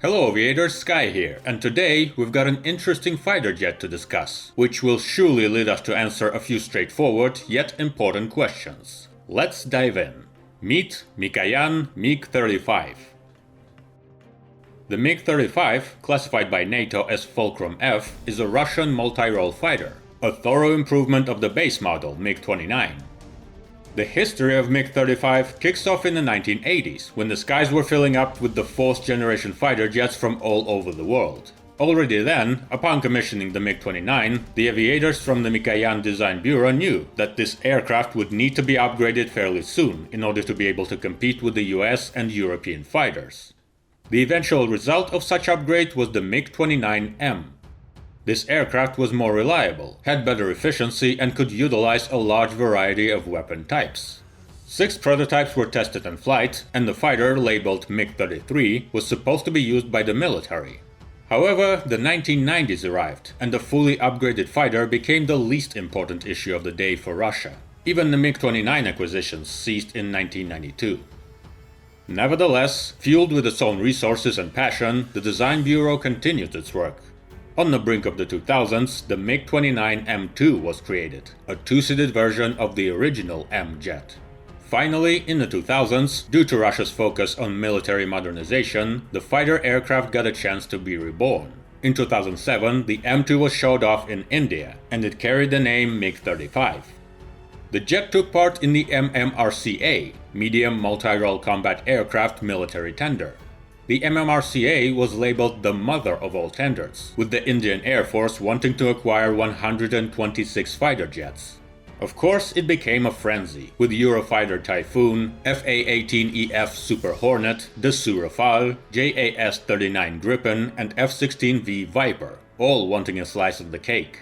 Hello aviators, Sky here, and today we've got an interesting fighter jet to discuss, which will surely lead us to answer a few straightforward yet important questions. Let's dive in. Meet Mikoyan MiG-35. The MiG-35, classified by NATO as Fulcrum F, is a Russian multi-role fighter, a thorough improvement of the base model MiG-29. The history of MiG-35 kicks off in the 1980s, when the skies were filling up with the fourth-generation fighter jets from all over the world. Already then, upon commissioning the MiG-29, the aviators from the Mikoyan Design Bureau knew that this aircraft would need to be upgraded fairly soon in order to be able to compete with the US and European fighters. The eventual result of such upgrade was the MiG-29M. This aircraft was more reliable, had better efficiency, and could utilize a large variety of weapon types. 6 prototypes were tested in flight, and the fighter, labeled MiG-33, was supposed to be used by the military. However, the 1990s arrived, and the fully upgraded fighter became the least important issue of the day for Russia. Even the MiG-29 acquisitions ceased in 1992. Nevertheless, fueled with its own resources and passion, the Design Bureau continued its work. On the brink of the 2000s, the MiG-29 M2 was created, a two-seated version of the original M jet. Finally, in the 2000s, due to Russia's focus on military modernization, the fighter aircraft got a chance to be reborn. In 2007, the M2 was showed off in India, and it carried the name MiG-35. The jet took part in the MMRCA, Medium Multi-Role Combat Aircraft military tender. The MMRCA was labeled the mother of all tenders, with the Indian Air Force wanting to acquire 126 fighter jets. Of course, it became a frenzy, with Eurofighter Typhoon, FA-18EF Super Hornet, Dassault Rafale, JAS-39 Gripen, and F-16V Viper, all wanting a slice of the cake.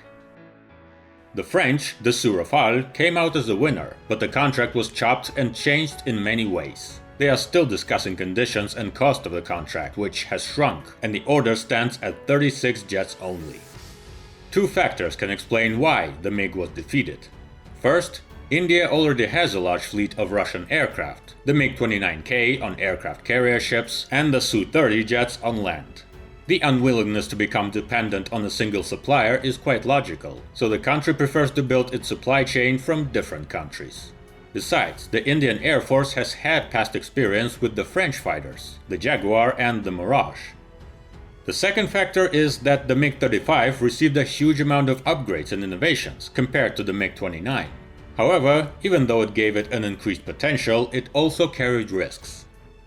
The French, Dassault Rafale, came out as the winner, but the contract was chopped and changed in many ways. They are still discussing conditions and cost of the contract, which has shrunk, and the order stands at 36 jets only. 2 factors can explain why the MiG was defeated. First, India already has a large fleet of Russian aircraft, the MiG-29K on aircraft carrier ships and the Su-30 jets on land. The unwillingness to become dependent on a single supplier is quite logical, so the country prefers to build its supply chain from different countries. Besides, the Indian Air Force has had past experience with the French fighters, the Jaguar and the Mirage. The second factor is that the MiG-35 received a huge amount of upgrades and innovations compared to the MiG-29. However, even though it gave it an increased potential, it also carried risks.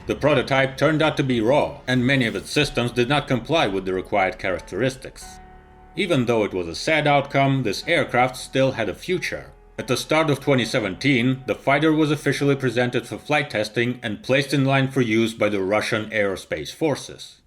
The prototype turned out to be raw, and many of its systems did not comply with the required characteristics. Even though it was a sad outcome, this aircraft still had a future. At the start of 2017, the fighter was officially presented for flight testing and placed in line for use by the Russian Aerospace Forces.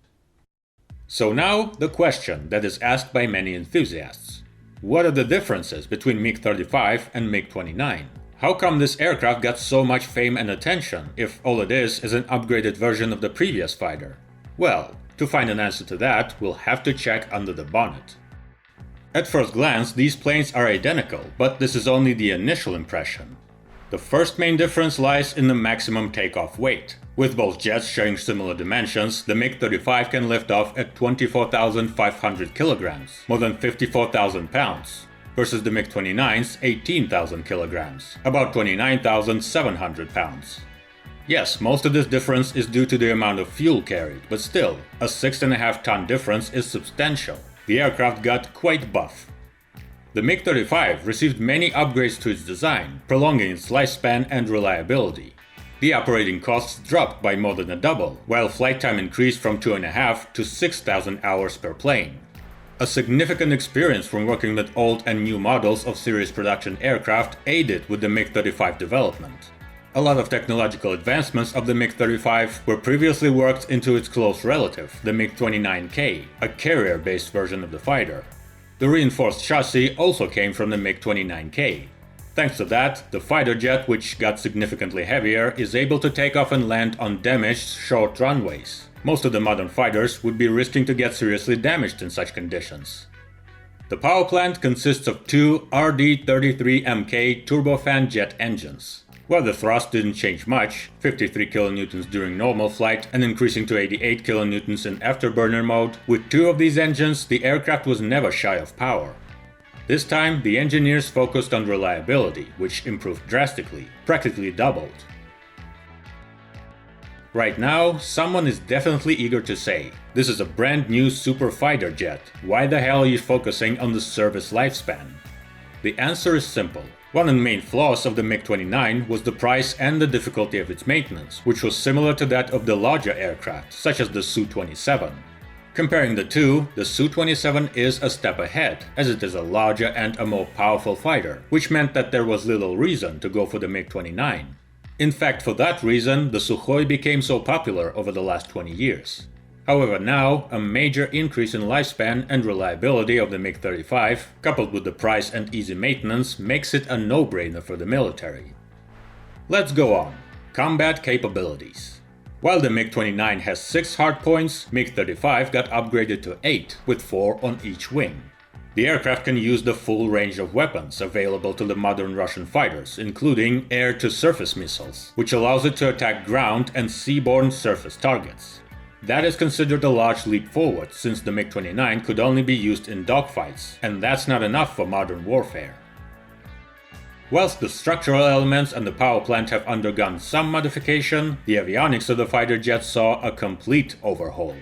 So now, the question that is asked by many enthusiasts. What are the differences between MiG-35 and MiG-29? How come this aircraft got so much fame and attention, if all it is an upgraded version of the previous fighter? Well, to find an answer to that, we'll have to check under the bonnet. At first glance, these planes are identical, but this is only the initial impression. The first main difference lies in the maximum takeoff weight. With both jets sharing similar dimensions, the MiG-35 can lift off at 24,500 kilograms, more than 54,000 pounds, versus the MiG-29's 18,000 kilograms, about 29,700 pounds. Yes, most of this difference is due to the amount of fuel carried, but still, a 6.5-ton difference is substantial. The aircraft got quite buff. The MiG-35 received many upgrades to its design, prolonging its lifespan and reliability. The operating costs dropped by more than a double, while flight time increased from 2.5 to 6,000 hours per plane. A significant experience from working with old and new models of series production aircraft aided with the MiG-35 development. A lot of technological advancements of the MiG-35 were previously worked into its close relative, the MiG-29K, a carrier-based version of the fighter. The reinforced chassis also came from the MiG-29K. Thanks to that, the fighter jet, which got significantly heavier, is able to take off and land on damaged, short runways. Most of the modern fighters would be risking to get seriously damaged in such conditions. The power plant consists of 2 RD-33MK turbofan jet engines. While the thrust didn't change much, 53 kilonewtons during normal flight and increasing to 88 kilonewtons in afterburner mode, with 2 of these engines, the aircraft was never shy of power. This time, the engineers focused on reliability, which improved drastically, practically doubled. Right now, someone is definitely eager to say, this is a brand new super fighter jet, why the hell are you focusing on the service lifespan? The answer is simple. One of the main flaws of the MiG-29 was the price and the difficulty of its maintenance, which was similar to that of the larger aircraft, such as the Su-27. Comparing the two, the Su-27 is a step ahead, as it is a larger and a more powerful fighter, which meant that there was little reason to go for the MiG-29. In fact, for that reason, the Sukhoi became so popular over the last 20 years. However, now, a major increase in lifespan and reliability of the MiG-35, coupled with the price and easy maintenance, makes it a no-brainer for the military. Let's go on. Combat capabilities. While the MiG-29 has 6 hardpoints, MiG-35 got upgraded to 8, with 4 on each wing. The aircraft can use the full range of weapons available to the modern Russian fighters, including air-to-surface missiles, which allows it to attack ground and seaborne surface targets. That is considered a large leap forward, since the MiG-29 could only be used in dogfights, and that's not enough for modern warfare. Whilst the structural elements and the power plant have undergone some modification, the avionics of the fighter jet saw a complete overhaul.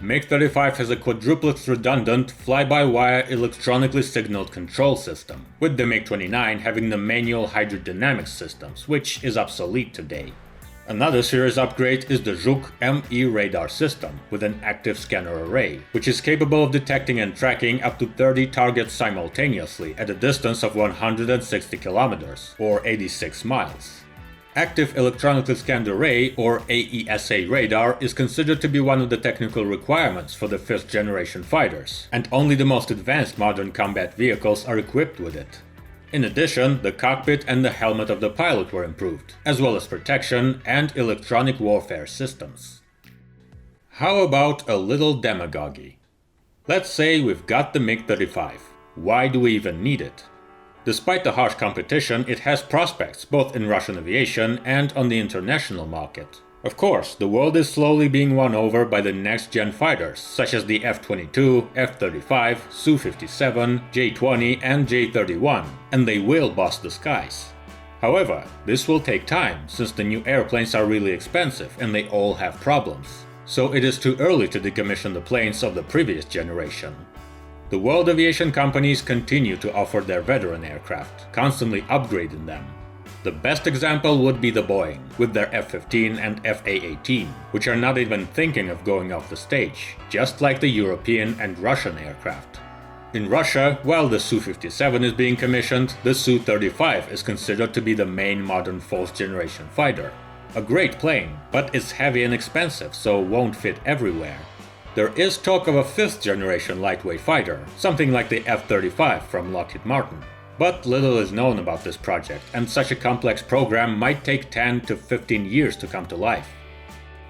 MiG-35 has a quadruplex redundant fly-by-wire electronically signaled control system, with the MiG-29 having the manual hydrodynamics systems, which is obsolete today. Another serious upgrade is the Zhuk ME radar system with an active scanner array, which is capable of detecting and tracking up to 30 targets simultaneously at a distance of 160 kilometers, or 86 miles. Active Electronically Scanned Array, or AESA radar, is considered to be one of the technical requirements for the 5th generation fighters, and only the most advanced modern combat vehicles are equipped with it. In addition, the cockpit and the helmet of the pilot were improved, as well as protection and electronic warfare systems. How about a little demagogy? Let's say we've got the MiG-35. Why do we even need it? Despite the harsh competition, it has prospects both in Russian aviation and on the international market. Of course, the world is slowly being won over by the next-gen fighters, such as the F-22, F-35, Su-57, J-20 and J-31, and they will boss the skies. However, this will take time, since the new airplanes are really expensive and they all have problems. So it is too early to decommission the planes of the previous generation. The world aviation companies continue to offer their veteran aircraft, constantly upgrading them. The best example would be the Boeing, with their F-15 and F/A-18, which are not even thinking of going off the stage, just like the European and Russian aircraft. In Russia, while the Su-57 is being commissioned, the Su-35 is considered to be the main modern 4th generation fighter. A great plane, but it's heavy and expensive, so won't fit everywhere. There is talk of a 5th generation lightweight fighter, something like the F-35 from Lockheed Martin. But little is known about this project, and such a complex program might take 10 to 15 years to come to life.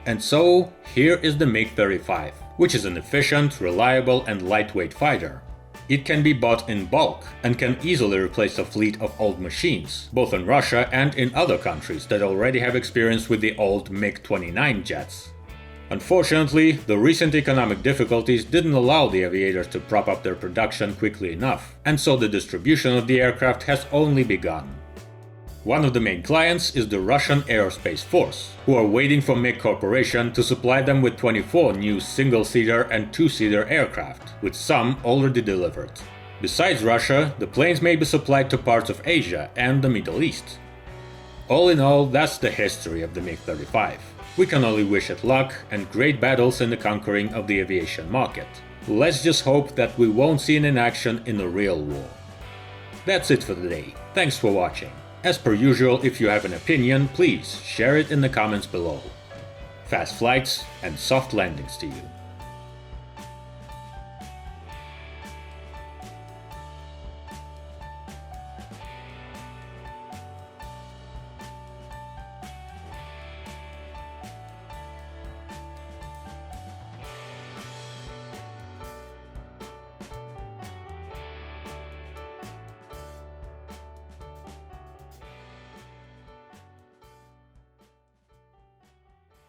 And so, here is the MiG-35, which is an efficient, reliable and lightweight fighter. It can be bought in bulk, and can easily replace a fleet of old machines, both in Russia and in other countries that already have experience with the old MiG-29 jets. Unfortunately, the recent economic difficulties didn't allow the aviators to prop up their production quickly enough, and so the distribution of the aircraft has only begun. One of the main clients is the Russian Aerospace Force, who are waiting for MiG Corporation to supply them with 24 new single-seater and two-seater aircraft, with some already delivered. Besides Russia, the planes may be supplied to parts of Asia and the Middle East. All in all, that's the history of the MiG-35. We can only wish it luck and great battles in the conquering of the aviation market. Let's just hope that we won't see it in action in a real war. That's it for today. Thanks for watching. As per usual, if you have an opinion, please share it in the comments below. Fast flights and soft landings to you.